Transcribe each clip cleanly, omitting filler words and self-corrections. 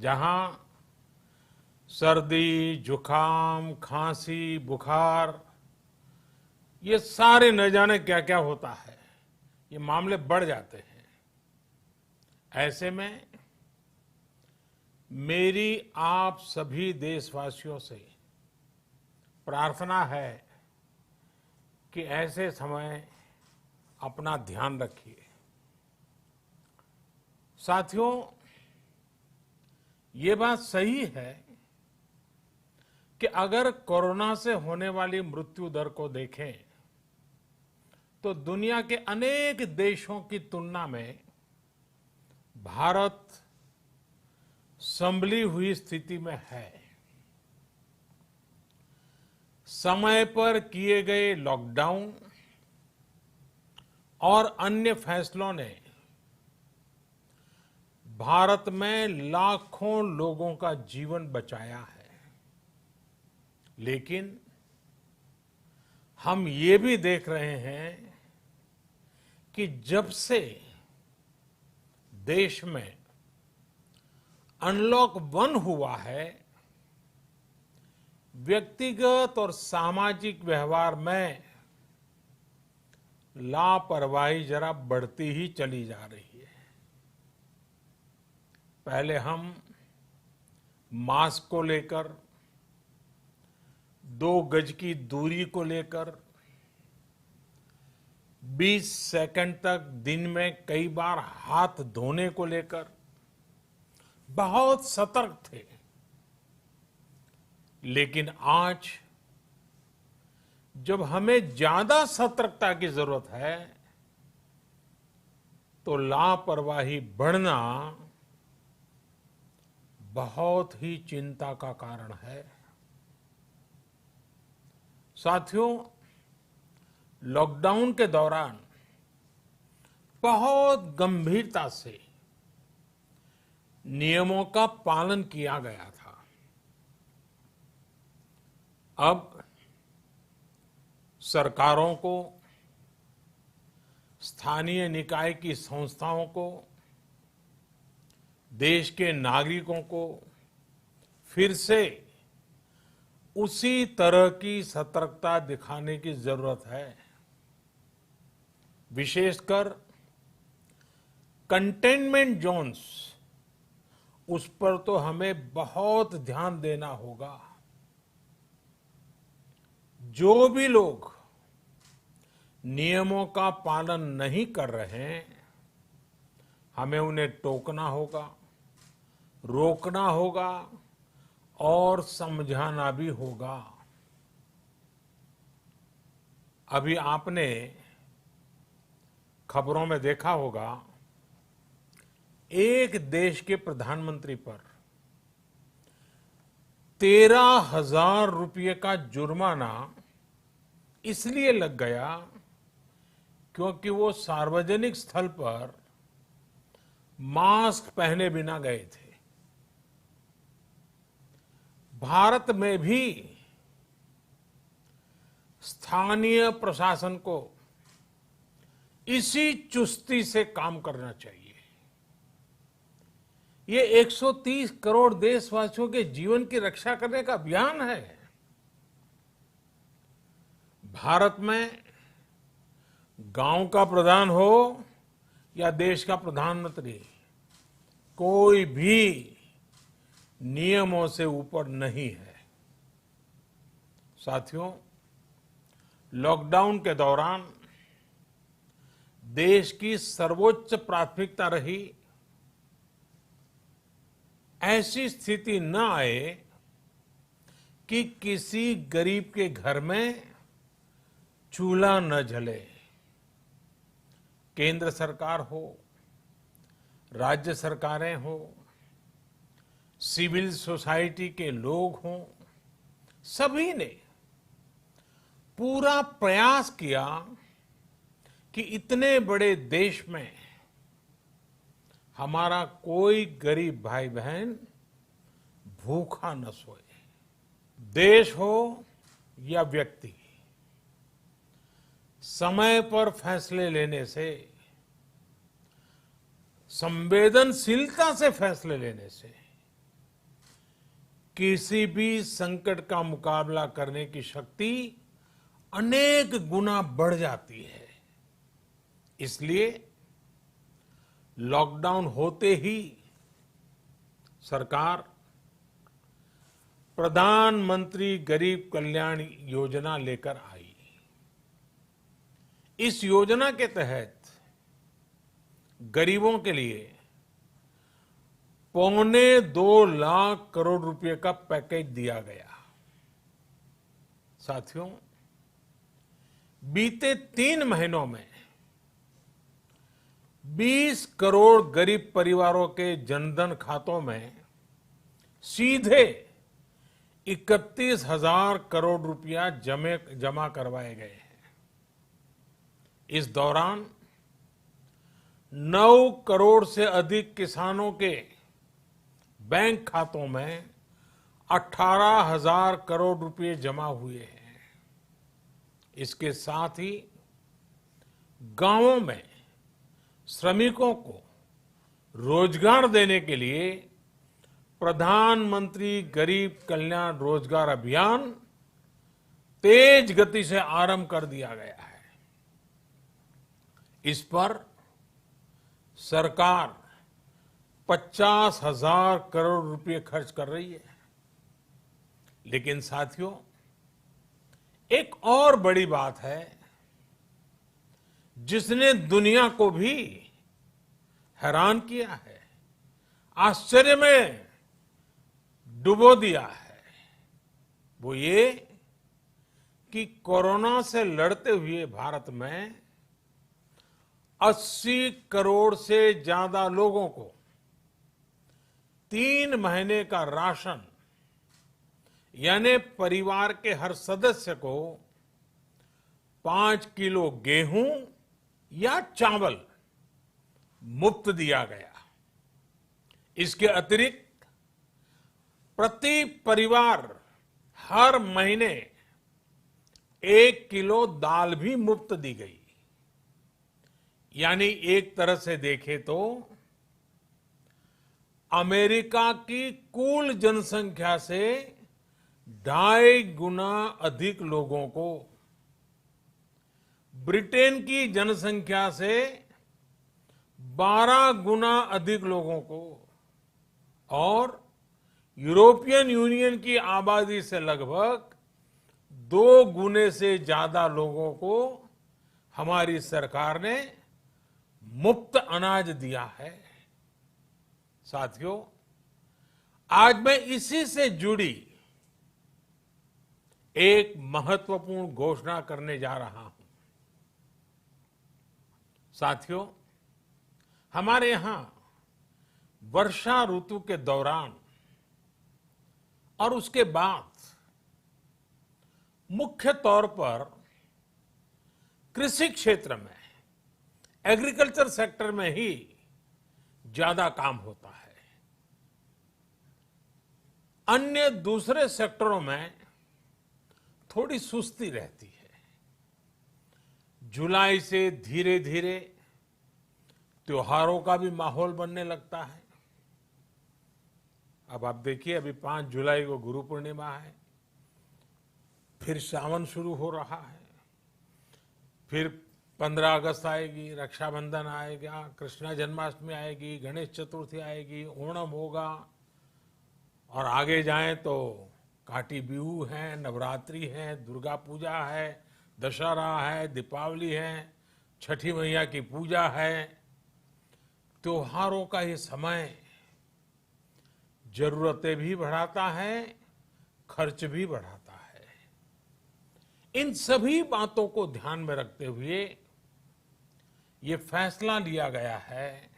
जहां सर्दी, जुकाम, खांसी, बुखार, ये सारे न जाने क्या क्या होता है, ये मामले बढ़ जाते हैं। ऐसे में मेरी आप सभी देशवासियों से प्रार्थना है कि ऐसे समय अपना ध्यान रखिए। साथियों, ये बात सही है कि अगर कोरोना से होने वाली मृत्यु दर को देखें तो दुनिया के अनेक देशों की तुलना में भारत संभली हुई स्थिति में है। समय पर किए गए लॉकडाउन और अन्य फैसलों ने भारत में लाखों लोगों का जीवन बचाया है, लेकिन हम ये भी देख रहे हैं कि जब से देश में अनलॉक 1 हुआ है, व्यक्तिगत और सामाजिक व्यवहार में लापरवाही जरा बढ़ती ही चली जा रही है। पहले हम मास्क को लेकर, 2 गज की दूरी को लेकर 20 सेकंड तक दिन में कई बार हाथ धोने को लेकर बहुत सतर्क थे, लेकिन आज जब हमें ज्यादा सतर्कता की जरूरत है तो लापरवाही बढ़ना बहुत ही चिंता का कारण है। साथियों, लॉकडाउन के दौरान बहुत गंभीरता से नियमों का पालन किया गया था। अब सरकारों को, स्थानीय निकाय की संस्थाओं को, देश के नागरिकों को फिर से उसी तरह की सतर्कता दिखाने की जरूरत है। विशेषकर कंटेनमेंट जोन्स, उस पर तो हमें बहुत ध्यान देना होगा। जो भी लोग नियमों का पालन नहीं कर रहे हैं, हमें उन्हें टोकना होगा, रोकना होगा और समझाना भी होगा। अभी आपने खबरों में देखा होगा, एक देश के प्रधानमंत्री पर 13,000 रुपये का जुर्माना इसलिए लग गया क्योंकि वो सार्वजनिक स्थल पर मास्क पहने बिना गए थे। भारत में भी स्थानीय प्रशासन को इसी चुस्ती से काम करना चाहिए। ये 130 करोड़ देशवासियों के जीवन की रक्षा करने का अभियान है। भारत में गांव का प्रधान हो या देश का प्रधानमंत्री, कोई भी नियमों से ऊपर नहीं है। साथियों, लॉकडाउन के दौरान देश की सर्वोच्च प्राथमिकता रही ऐसी स्थिति न आए कि किसी गरीब के घर में चूल्हा न जले। केंद्र सरकार हो, राज्य सरकारें हो, सिविल सोसाइटी के लोग हों, सभी ने पूरा प्रयास किया कि इतने बड़े देश में हमारा कोई गरीब भाई बहन भूखा न सोए। देश हो या व्यक्ति, समय पर फैसले लेने से, संवेदनशीलता से फैसले लेने से किसी भी संकट का मुकाबला करने की शक्ति अनेक गुना बढ़ जाती है। इसलिए लॉकडाउन होते ही सरकार प्रधानमंत्री गरीब कल्याण योजना लेकर आई। इस योजना के तहत गरीबों के लिए 2.25 लाख करोड़ रुपए का पैकेज दिया गया। साथियों, बीते 3 महीनों में 20 करोड़ गरीब परिवारों के जनधन खातों में सीधे 31,000 करोड़ रुपया जमा करवाए गए हैं। इस दौरान 9 करोड़ से अधिक किसानों के बैंक खातों में 18,000 करोड़ रुपए जमा हुए हैं। इसके साथ ही गांवों में श्रमिकों को रोजगार देने के लिए प्रधानमंत्री गरीब कल्याण रोजगार अभियान तेज गति से आरंभ कर दिया गया है। इस पर सरकार 50,000 करोड़ रुपए खर्च कर रही है। लेकिन साथियों, एक और बड़ी बात है जिसने दुनिया को भी हैरान किया है, आश्चर्य में डुबो दिया है। वो ये कि कोरोना से लड़ते हुए भारत में 80 करोड़ से ज्यादा लोगों को 3 महीने का राशन, यानी परिवार के हर सदस्य को 5 किलो गेहूं या चावल मुफ्त दिया गया। इसके अतिरिक्त प्रति परिवार हर महीने 1 किलो दाल भी मुफ्त दी गई। यानी एक तरह से देखें तो अमेरिका की कुल जनसंख्या से 2.5 गुना अधिक लोगों को, ब्रिटेन की जनसंख्या से 12 गुना अधिक लोगों को और यूरोपियन यूनियन की आबादी से लगभग 2 गुने से ज्यादा लोगों को हमारी सरकार ने मुफ्त अनाज दिया है। साथियों, आज मैं इसी से जुड़ी एक महत्वपूर्ण घोषणा करने जा रहा हूं। साथियों, हमारे यहां वर्षा ऋतु के दौरान और उसके बाद मुख्य तौर पर कृषि क्षेत्र में, एग्रीकल्चर सेक्टर में ही ज्यादा काम होता है। अन्य दूसरे सेक्टरों में थोड़ी सुस्ती रहती है। जुलाई से धीरे धीरे त्योहारों का भी माहौल बनने लगता है। अब आप देखिए, अभी 5 जुलाई को गुरु पूर्णिमा है, फिर सावन शुरू हो रहा है, फिर 15 अगस्त आएगी, रक्षाबंधन आएगा, कृष्णा जन्माष्टमी आएगी, गणेश चतुर्थी आएगी, ओणम होगा और आगे जाएं तो काटी बिहू है, नवरात्रि है, दुर्गा पूजा है, दशहरा है, दीपावली है, छठी मैया की पूजा है। त्योहारों का ये समय जरूरतें भी बढ़ाता है, खर्च भी बढ़ाता है। इन सभी बातों को ध्यान में रखते हुए ये फैसला लिया गया है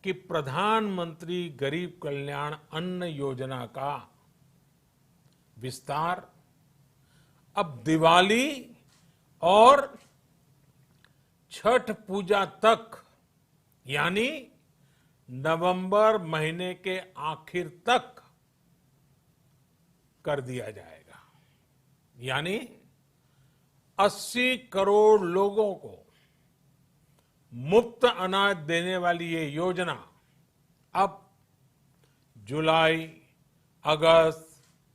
कि प्रधानमंत्री गरीब कल्याण अन्न योजना का विस्तार अब दिवाली और छठ पूजा तक, यानी नवंबर महीने के आखिर तक कर दिया जाएगा। यानी 80 करोड़ लोगों को मुफ्त अनाज देने वाली ये योजना अब जुलाई, अगस्त,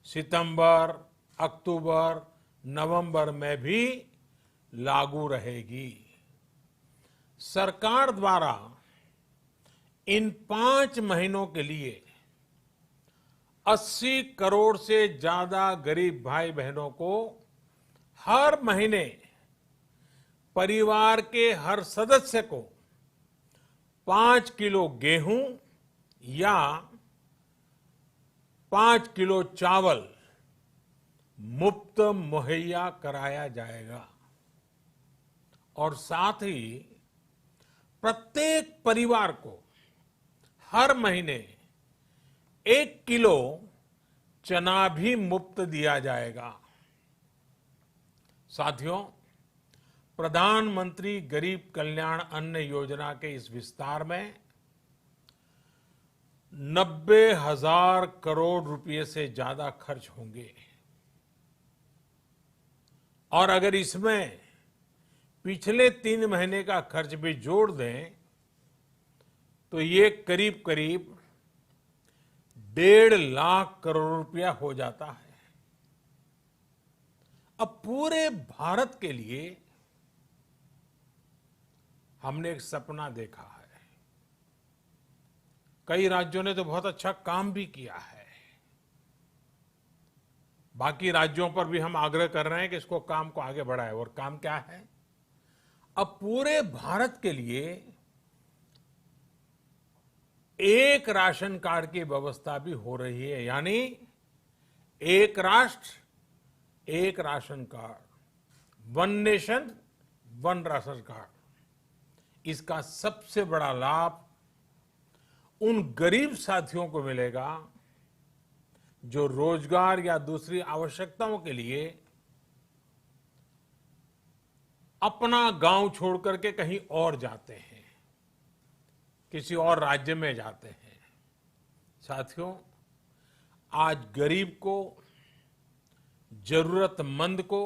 सितंबर, अक्टूबर, नवंबर में भी लागू रहेगी। सरकार द्वारा इन 5 महीनों के लिए 80 करोड़ से ज्यादा गरीब भाई बहनों को हर महीने परिवार के हर सदस्य को 5 किलो गेहूं या 5 किलो चावल मुफ्त मुहैया कराया जाएगा। और साथ ही प्रत्येक परिवार को हर महीने 1 किलो चना भी मुफ्त दिया जाएगा। साथियों, प्रधानमंत्री गरीब कल्याण अन्न योजना के इस विस्तार में 90,000 करोड़ रुपए से ज्यादा खर्च होंगे। और अगर इसमें पिछले 3 महीने का खर्च भी जोड़ दें तो ये करीब करीब 1.5 लाख करोड़ रुपया हो जाता है। अब पूरे भारत के लिए हमने एक सपना देखा है। कई राज्यों ने तो बहुत अच्छा काम भी किया है। बाकी राज्यों पर भी हम आग्रह कर रहे हैं कि इसको काम को आगे बढ़ाएं। और काम क्या है? अब पूरे भारत के लिए एक राशन कार्ड की व्यवस्था भी हो रही है, यानी एक राष्ट्र एक ration card, one nation one ration card. इसका सबसे बड़ा लाभ उन गरीब साथियों को मिलेगा जो रोजगार या दूसरी आवश्यकताओं के लिए अपना गांव छोड़ करके कहीं और जाते हैं, किसी और राज्य में जाते हैं। साथियों, आज गरीब को, जरूरतमंद को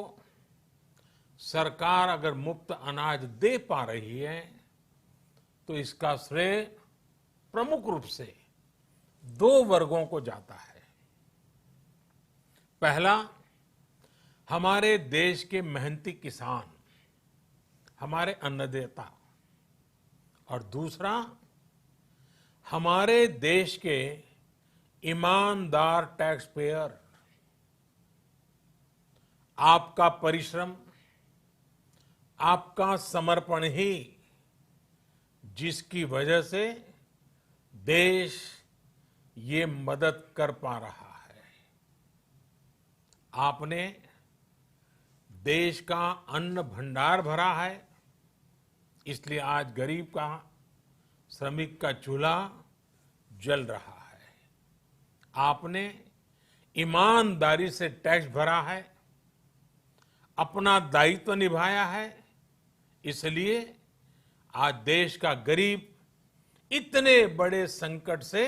सरकार अगर मुफ्त अनाज दे पा रही है तो इसका श्रेय प्रमुख रूप से 2 वर्गों को जाता है। पहला, हमारे देश के मेहनती किसान, हमारे अन्नदाता। और दूसरा, हमारे देश के ईमानदार टैक्स पेयर। आपका परिश्रम, आपका समर्पण ही जिसकी वजह से देश ये मदद कर पा रहा है। आपने देश का अन्न भंडार भरा है, इसलिए आज गरीब का, श्रमिक का चूल्हा जल रहा है। आपने ईमानदारी से टैक्स भरा है, अपना दायित्व निभाया है, इसलिए आज देश का गरीब इतने बड़े संकट से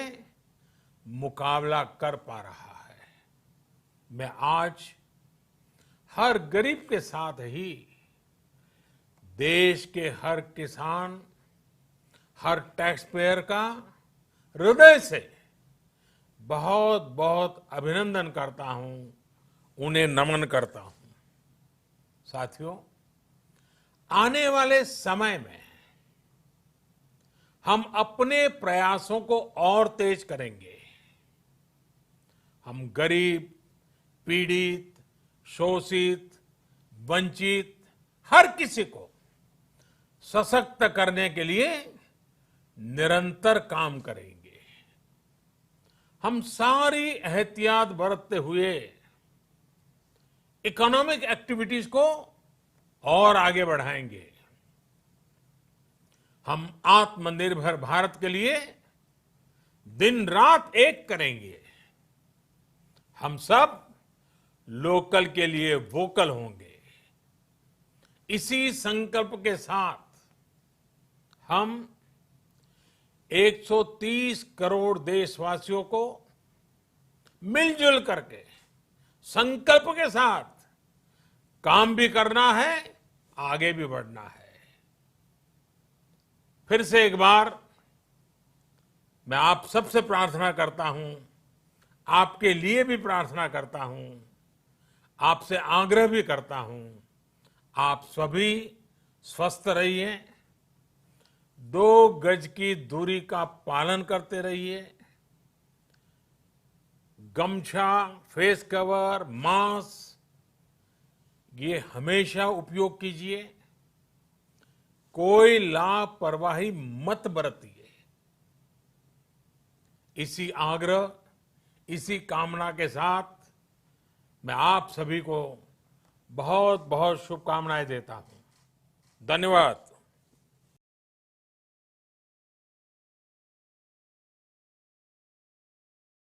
मुकाबला कर पा रहा है। मैं आज हर गरीब के साथ ही देश के हर किसान, हर टैक्स पेयर का हृदय से बहुत बहुत अभिनंदन करता हूं, उन्हें नमन करता हूं। साथियों, आने वाले समय में हम अपने प्रयासों को और तेज करेंगे। हम गरीब, पीड़ित, शोषित, वंचित हर किसी को सशक्त करने के लिए निरंतर काम करेंगे। हम सारी एहतियात बरतते हुए इकोनॉमिक एक्टिविटीज को और आगे बढ़ाएंगे। हम आत्मनिर्भर भारत के लिए दिन रात एक करेंगे। हम सब लोकल के लिए वोकल होंगे। इसी संकल्प के साथ हम 130 करोड़ देशवासियों को मिलजुल करके संकल्प के साथ काम भी करना है, आगे भी बढ़ना है। फिर से एक बार मैं आप सबसे प्रार्थना करता हूं, आपके लिए भी प्रार्थना करता हूं, आपसे आग्रह भी करता हूं, आप सभी स्वस्थ रहिए, 2 गज की दूरी का पालन करते रहिए, गमछा, फेस कवर, मास्क ये हमेशा उपयोग कीजिए, कोई लापरवाही मत बरतिए। इसी आग्रह, इसी कामना के साथ मैं आप सभी को बहुत बहुत शुभकामनाएं देता हूं। धन्यवाद।